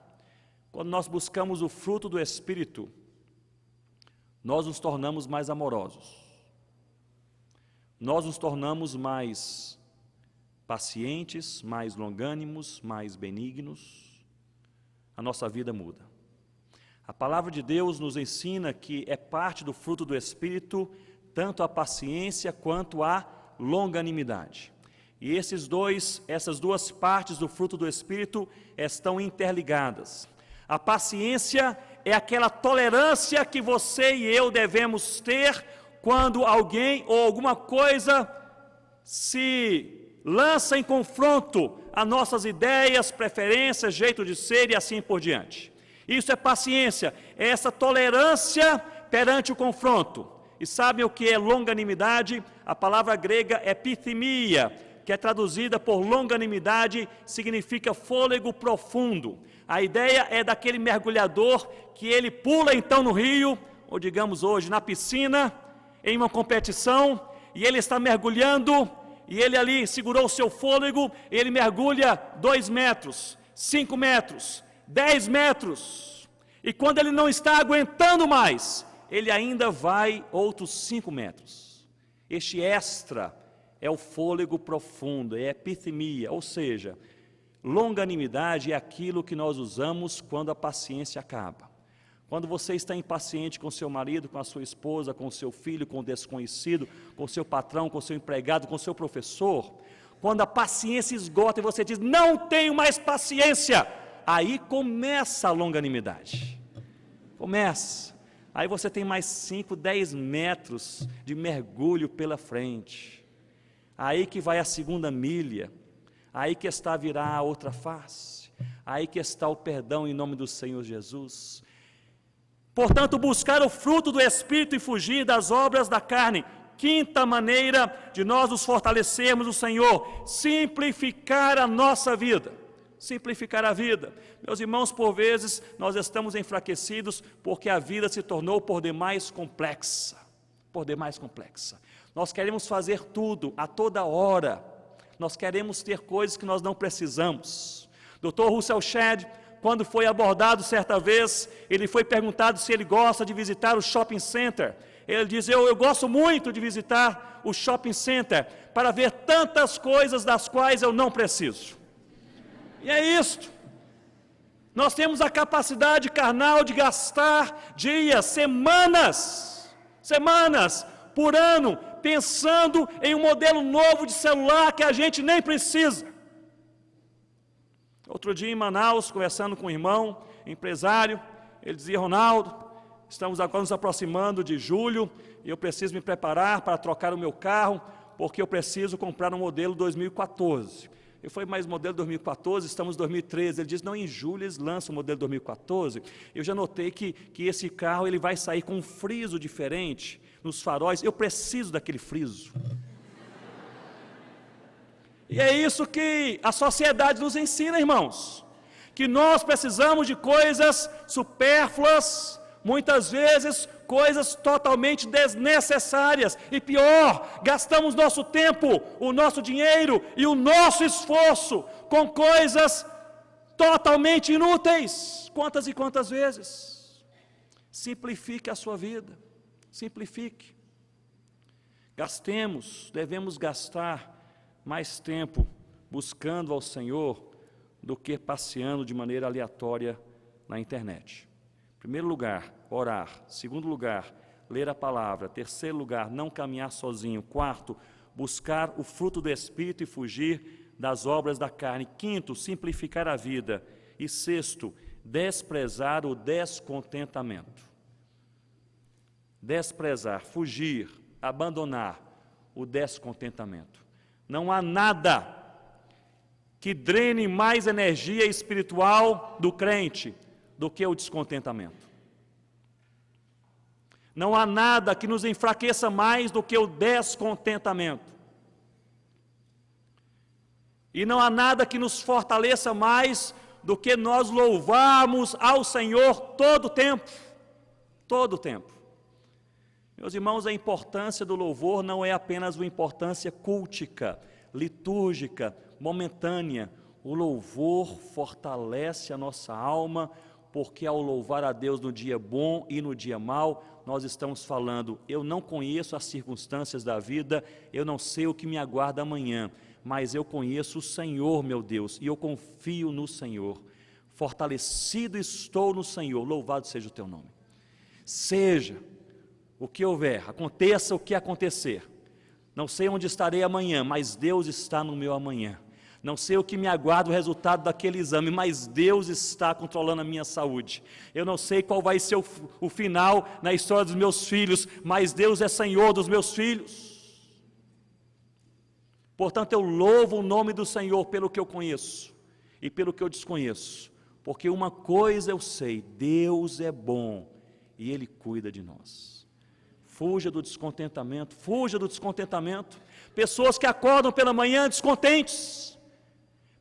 Quando nós buscamos o fruto do Espírito, nós nos tornamos mais amorosos. Nós nos tornamos mais pacientes, mais longânimos, mais benignos. A nossa vida muda. A palavra de Deus nos ensina que é parte do fruto do Espírito, tanto a paciência quanto a longanimidade. E essas duas partes do fruto do Espírito estão interligadas. A paciência é aquela tolerância que você e eu devemos ter quando alguém ou alguma coisa se lança em confronto a nossas ideias, preferências, jeito de ser e assim por diante. Isso é paciência, é essa tolerância perante o confronto. E sabem o que é longanimidade? A palavra grega é epithymia, que é traduzida por longanimidade, significa fôlego profundo. A ideia é daquele mergulhador que ele pula então no rio, ou digamos hoje na piscina, em uma competição, e ele está mergulhando, e ele ali segurou o seu fôlego, ele mergulha 2 metros, 5 metros, 10 metros, e quando ele não está aguentando mais, ele ainda vai outros 5 metros. Este extra é o fôlego profundo, é a epithymia, ou seja, longanimidade é aquilo que nós usamos quando a paciência acaba. Quando você está impaciente com seu marido, com a sua esposa, com o seu filho, com o desconhecido, com o seu patrão, com o seu empregado, com o seu professor, quando a paciência esgota e você diz, não tenho mais paciência, aí começa a longanimidade. Começa. Aí você tem mais 5, 10 metros de mergulho pela frente. Aí que vai a segunda milha. Aí que está a virar a outra face. Aí que está o perdão em nome do Senhor Jesus. Portanto, buscar o fruto do Espírito e fugir das obras da carne. Quinta maneira de nós nos fortalecermos no Senhor, simplificar a nossa vida. Simplificar a vida. Meus irmãos, por vezes, nós estamos enfraquecidos porque a vida se tornou por demais complexa. Por demais complexa. Nós queremos fazer tudo, a toda hora. Nós queremos ter coisas que nós não precisamos. Dr. Russell Shedd, quando foi abordado certa vez, ele foi perguntado se ele gosta de visitar o shopping center. Ele diz, eu gosto muito de visitar o shopping center para ver tantas coisas das quais eu não preciso. E é isto. Nós temos a capacidade carnal de gastar dias, semanas por ano, pensando em um modelo novo de celular que a gente nem precisa. Outro dia em Manaus, conversando com um irmão, empresário, ele dizia, Ronaldo, estamos agora nos aproximando de julho, e eu preciso me preparar para trocar o meu carro, porque eu preciso comprar um modelo 2014. Eu falei, mas modelo 2014, estamos em 2013. Ele diz, não, em julho eles lançam o modelo 2014. Eu já notei que esse carro ele vai sair com um friso diferente nos faróis. Eu preciso daquele friso. E é isso que a sociedade nos ensina, irmãos. Que nós precisamos de coisas supérfluas, muitas vezes coisas totalmente desnecessárias. E pior, gastamos nosso tempo, o nosso dinheiro e o nosso esforço com coisas totalmente inúteis. Quantas e quantas vezes? Simplifique a sua vida. Simplifique. Devemos gastar mais tempo buscando ao Senhor do que passeando de maneira aleatória na internet. Em primeiro lugar, orar. Segundo lugar, ler a palavra. Terceiro lugar, não caminhar sozinho. Quarto, buscar o fruto do Espírito e fugir das obras da carne. Quinto, simplificar a vida. E sexto, desprezar o descontentamento. Desprezar, fugir, abandonar o descontentamento. Não há nada que drene mais energia espiritual do crente do que o descontentamento. Não há nada que nos enfraqueça mais do que o descontentamento. E não há nada que nos fortaleça mais do que nós louvarmos ao Senhor todo o tempo. Todo o tempo. Meus irmãos, a importância do louvor não é apenas uma importância cultica, litúrgica, momentânea. O louvor fortalece a nossa alma, porque ao louvar a Deus no dia bom e no dia mau, nós estamos falando, eu não conheço as circunstâncias da vida, eu não sei o que me aguarda amanhã, mas eu conheço o Senhor, meu Deus, e eu confio no Senhor. Fortalecido estou no Senhor, louvado seja o teu nome. Seja o que houver, aconteça o que acontecer, não sei onde estarei amanhã, mas Deus está no meu amanhã. Não sei o que me aguarda o resultado daquele exame, mas Deus está controlando a minha saúde. Eu não sei qual vai ser o final na história dos meus filhos, mas Deus é Senhor dos meus filhos. Portanto, eu louvo o nome do Senhor pelo que eu conheço e pelo que eu desconheço, porque uma coisa eu sei, Deus é bom e Ele cuida de nós. Fuja do descontentamento, fuja do descontentamento. Pessoas que acordam pela manhã descontentes,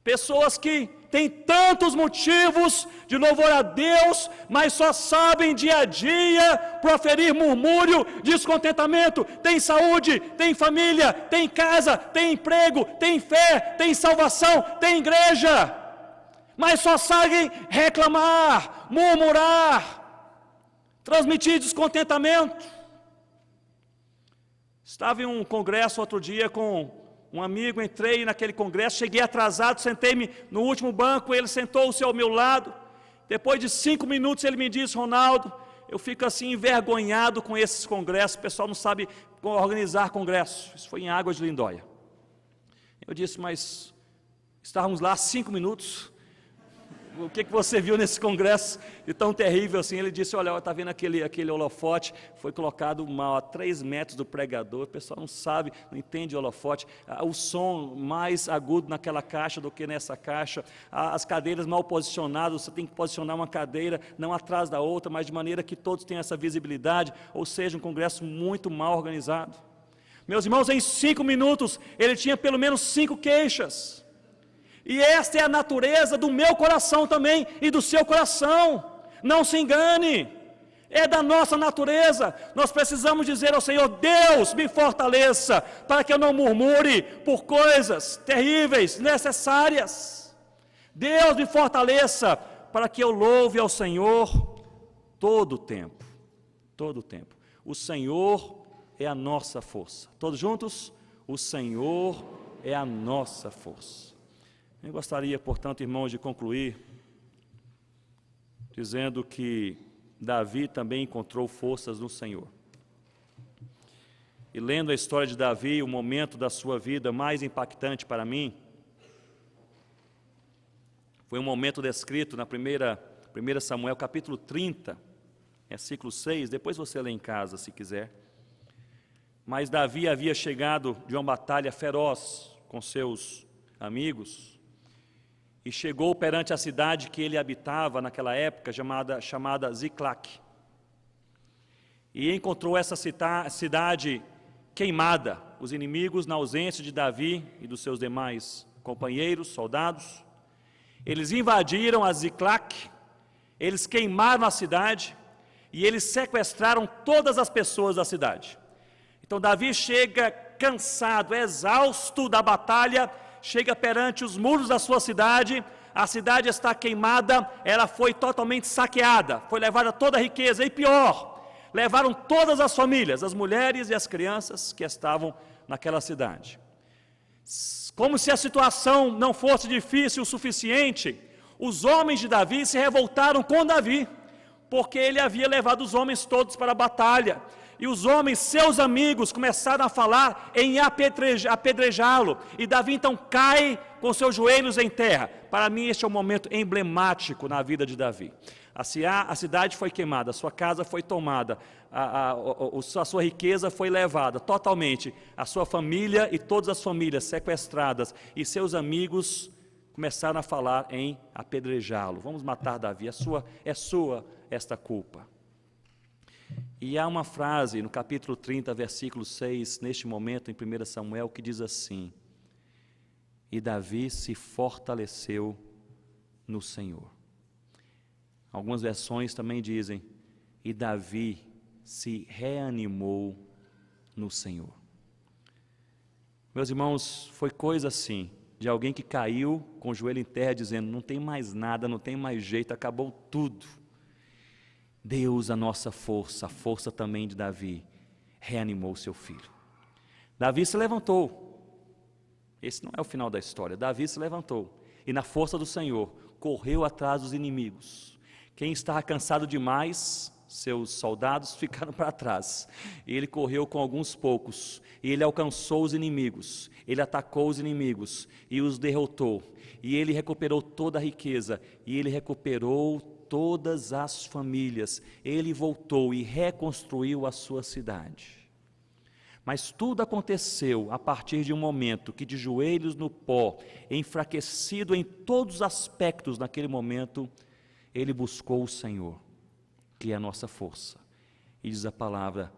pessoas que têm tantos motivos de louvor a Deus, mas só sabem dia a dia proferir murmúrio, descontentamento. Tem saúde, tem família, tem casa, tem emprego, tem fé, tem salvação, tem igreja, mas só sabem reclamar, murmurar, transmitir descontentamento. Estava em um congresso outro dia com um amigo, entrei naquele congresso, cheguei atrasado, sentei-me no último banco, ele sentou-se ao meu lado. Depois de 5 minutos ele me disse: Ronaldo, eu fico assim envergonhado com esses congressos, o pessoal não sabe organizar congresso. Isso foi em Águas de Lindóia. Eu disse: mas estávamos lá 5 minutos, o que você viu nesse congresso de tão terrível assim? Ele disse: olha, está vendo aquele holofote, foi colocado a 3 metros do pregador, o pessoal não sabe, não entende o holofote, o som mais agudo naquela caixa do que nessa caixa, as cadeiras mal posicionadas, você tem que posicionar uma cadeira, não atrás da outra, mas de maneira que todos tenham essa visibilidade, ou seja, um congresso muito mal organizado. Meus irmãos, em 5 minutos, ele tinha pelo menos 5 queixas. E esta é a natureza do meu coração também e do seu coração. Não se engane, é da nossa natureza. Nós precisamos dizer ao Senhor: Deus, me fortaleça, para que eu não murmure por coisas terríveis, necessárias. Deus, me fortaleça, para que eu louve ao Senhor todo o tempo. Todo o tempo. O Senhor é a nossa força. Todos juntos? O Senhor é a nossa força. Eu gostaria, portanto, irmãos, de concluir dizendo que Davi também encontrou forças no Senhor. E lendo a história de Davi, o momento da sua vida mais impactante para mim, foi um momento descrito na 1 Samuel, capítulo 30, versículo 6, depois você lê em casa, se quiser. Mas Davi havia chegado de uma batalha feroz com seus amigos, e chegou perante a cidade que ele habitava naquela época, chamada Ziclac. E encontrou essa cidade queimada, os inimigos, na ausência de Davi e dos seus demais companheiros, soldados. Eles invadiram a Ziclac, eles queimaram a cidade e eles sequestraram todas as pessoas da cidade. Então Davi chega cansado, exausto da batalha, chega perante os muros da sua cidade, a cidade está queimada, ela foi totalmente saqueada, foi levada toda a riqueza, e pior, levaram todas as famílias, as mulheres e as crianças que estavam naquela cidade. Como se a situação não fosse difícil o suficiente, os homens de Davi se revoltaram com Davi, porque ele havia levado os homens todos para a batalha. E os homens, seus amigos, começaram a falar em apedrejá-lo. E Davi então cai com seus joelhos em terra. Para mim este é um momento emblemático na vida de Davi. A cidade foi queimada, a sua casa foi tomada, a sua riqueza foi levada totalmente, a sua família e todas as famílias sequestradas. E seus amigos começaram a falar em apedrejá-lo. Vamos matar Davi, é sua esta culpa. E há uma frase no capítulo 30, versículo 6, neste momento em 1 Samuel, que diz assim: e Davi se fortaleceu no Senhor. Algumas versões também dizem: e Davi se reanimou no Senhor. Meus irmãos, foi coisa assim, de alguém que caiu com o joelho em terra, dizendo: não tem mais nada, não tem mais jeito, acabou tudo. Deus, a nossa força, a força também de Davi, reanimou seu filho. Davi se levantou. Esse não é o final da história. Davi se levantou e, na força do Senhor, correu atrás dos inimigos. Quem estava cansado demais, seus soldados ficaram para trás. E ele correu com alguns poucos, e ele alcançou os inimigos, ele atacou os inimigos e os derrotou. E ele recuperou toda a riqueza, e ele recuperou todas as famílias. Ele voltou e reconstruiu a sua cidade. Mas tudo aconteceu a partir de um momento que, de joelhos no pó, enfraquecido em todos os aspectos naquele momento, ele buscou o Senhor, que é a nossa força. E diz a palavra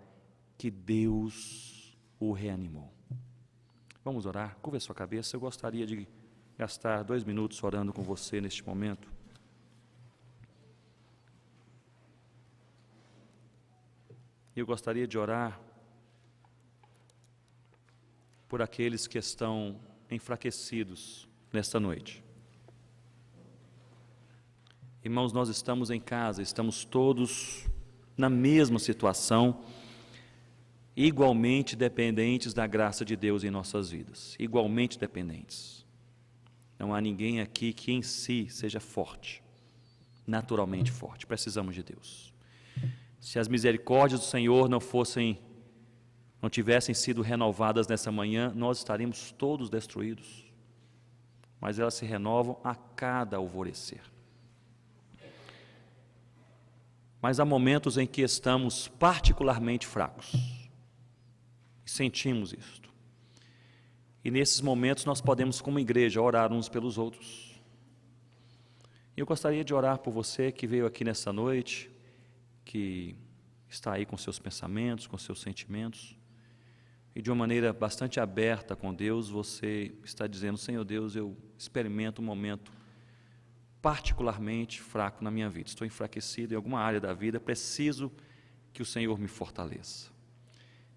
que Deus o reanimou. Vamos orar? Curva a sua cabeça. Eu gostaria de gastar 2 minutos orando com você neste momento. Eu gostaria de orar por aqueles que estão enfraquecidos nesta noite. Irmãos, nós estamos em casa, estamos todos na mesma situação, igualmente dependentes da graça de Deus em nossas vidas, igualmente dependentes. Não há ninguém aqui que em si seja forte, naturalmente forte, precisamos de Deus. Se as misericórdias do Senhor não tivessem sido renovadas nessa manhã, nós estaríamos todos destruídos. Mas elas se renovam a cada alvorecer. Mas há momentos em que estamos particularmente fracos. E sentimos isto. E nesses momentos nós podemos, como igreja, orar uns pelos outros. E eu gostaria de orar por você que veio aqui nessa noite, que está aí com seus pensamentos, com seus sentimentos, e de uma maneira bastante aberta com Deus, você está dizendo: Senhor Deus, eu experimento um momento particularmente fraco na minha vida, estou enfraquecido em alguma área da vida, preciso que o Senhor me fortaleça.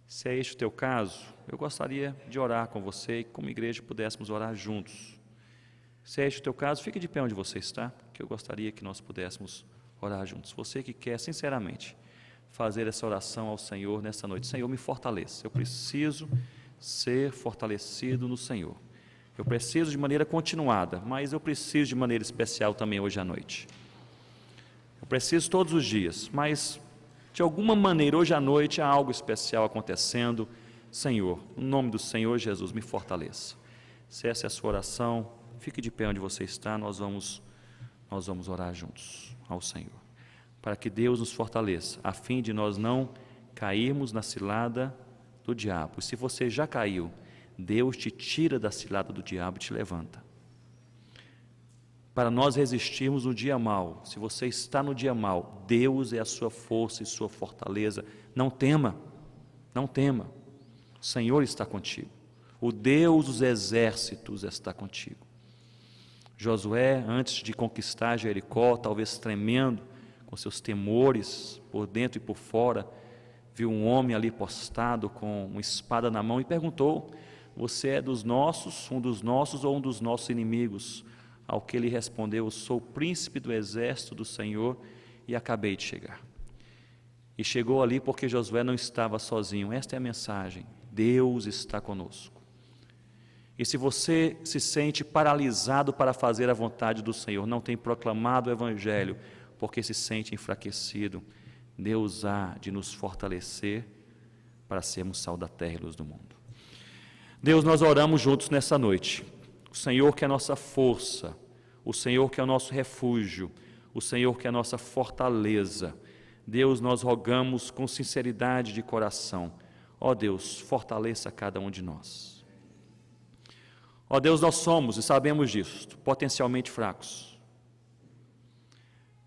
Se é este o teu caso, eu gostaria de orar com você e como igreja pudéssemos orar juntos. Se é este o teu caso, fique de pé onde você está, que eu gostaria que nós pudéssemos orar juntos. Você que quer sinceramente fazer essa oração ao Senhor nessa noite: Senhor, me fortaleça, eu preciso ser fortalecido no Senhor. Eu preciso de maneira continuada, mas eu preciso de maneira especial também hoje à noite. Eu preciso todos os dias, mas de alguma maneira hoje à noite há algo especial acontecendo. Senhor, no nome do Senhor Jesus, me fortaleça. Se essa é a sua oração, fique de pé onde você está, nós vamos orar juntos ao Senhor, para que Deus nos fortaleça, a fim de nós não cairmos na cilada do diabo. E se você já caiu, Deus te tira da cilada do diabo e te levanta. Para nós resistirmos no dia mau, se você está no dia mau, Deus é a sua força e sua fortaleza. Não tema, não tema. O Senhor está contigo. O Deus dos exércitos está contigo. Josué, antes de conquistar Jericó, talvez tremendo, com seus temores por dentro e por fora, viu um homem ali postado com uma espada na mão e perguntou: você é dos nossos, um dos nossos ou um dos nossos inimigos? Ao que ele respondeu: eu sou o príncipe do exército do Senhor e acabei de chegar. E chegou ali porque Josué não estava sozinho. Esta é a mensagem: Deus está conosco. E se você se sente paralisado para fazer a vontade do Senhor, não tem proclamado o Evangelho, porque se sente enfraquecido, Deus há de nos fortalecer para sermos sal da terra e luz do mundo. Deus, nós oramos juntos nessa noite. O Senhor que é a nossa força, o Senhor que é o nosso refúgio, o Senhor que é a nossa fortaleza. Deus, nós rogamos com sinceridade de coração: ó Deus, fortaleça cada um de nós. Ó Deus, nós somos, e sabemos disso, potencialmente fracos.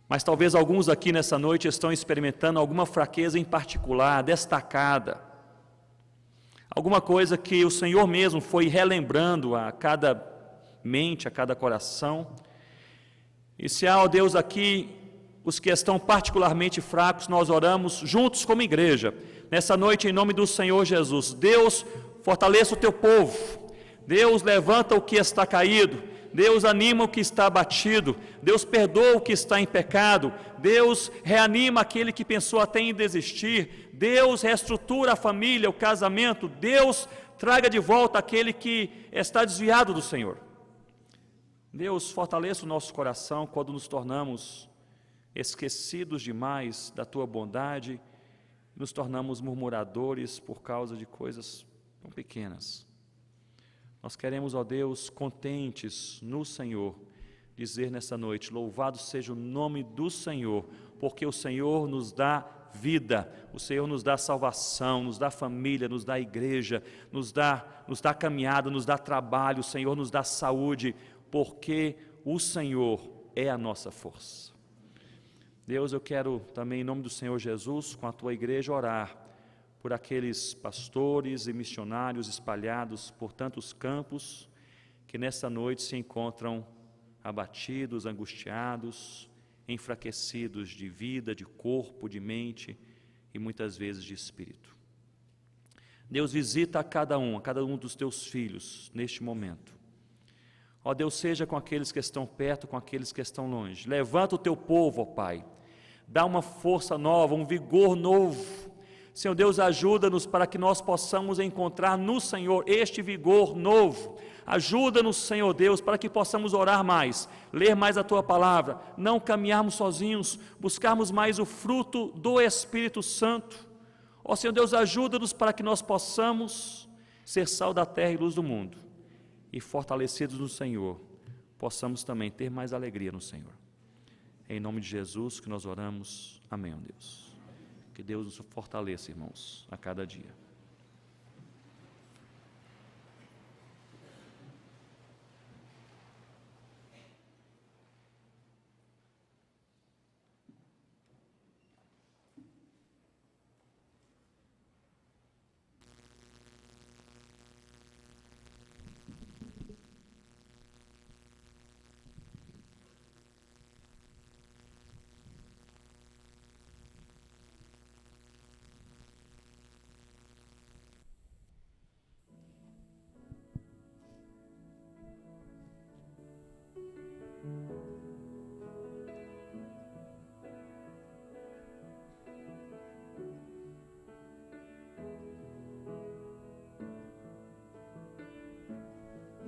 Mas talvez alguns aqui nessa noite estão experimentando alguma fraqueza em particular, destacada. Alguma coisa que o Senhor mesmo foi relembrando a cada mente, a cada coração. E se há, ó Deus, aqui os que estão particularmente fracos, nós oramos juntos como igreja, nessa noite em nome do Senhor Jesus. Deus, fortaleça o teu povo. Deus, levanta o que está caído. Deus, anima o que está abatido. Deus, perdoa o que está em pecado. Deus, reanima aquele que pensou até em desistir. Deus, reestrutura a família, o casamento. Deus, traga de volta aquele que está desviado do Senhor. Deus, fortaleça o nosso coração quando nos tornamos esquecidos demais da Tua bondade, nos tornamos murmuradores por causa de coisas tão pequenas. Nós queremos, ó Deus, contentes no Senhor, dizer nessa noite: louvado seja o nome do Senhor, porque o Senhor nos dá vida, o Senhor nos dá salvação, nos dá família, nos dá igreja, nos dá caminhada, nos dá trabalho, o Senhor nos dá saúde, porque o Senhor é a nossa força. Deus, eu quero também, em nome do Senhor Jesus, com a Tua igreja, orar por aqueles pastores e missionários espalhados por tantos campos, que nessa noite se encontram abatidos, angustiados, enfraquecidos de vida, de corpo, de mente e muitas vezes de espírito. Deus, visita a cada um dos Teus filhos neste momento. Ó Deus, seja com aqueles que estão perto, com aqueles que estão longe. Levanta o Teu povo, ó Pai. Dá uma força nova, um vigor novo. Senhor Deus, ajuda-nos para que nós possamos encontrar no Senhor este vigor novo. Ajuda-nos, Senhor Deus, para que possamos orar mais, ler mais a Tua palavra, não caminharmos sozinhos, buscarmos mais o fruto do Espírito Santo. Ó Senhor Deus, ajuda-nos para que nós possamos ser sal da terra e luz do mundo. E fortalecidos no Senhor, possamos também ter mais alegria no Senhor. Em nome de Jesus que nós oramos. Amém, ó Deus. Que Deus nos fortaleça, irmãos, a cada dia.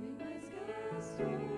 Em mais gasto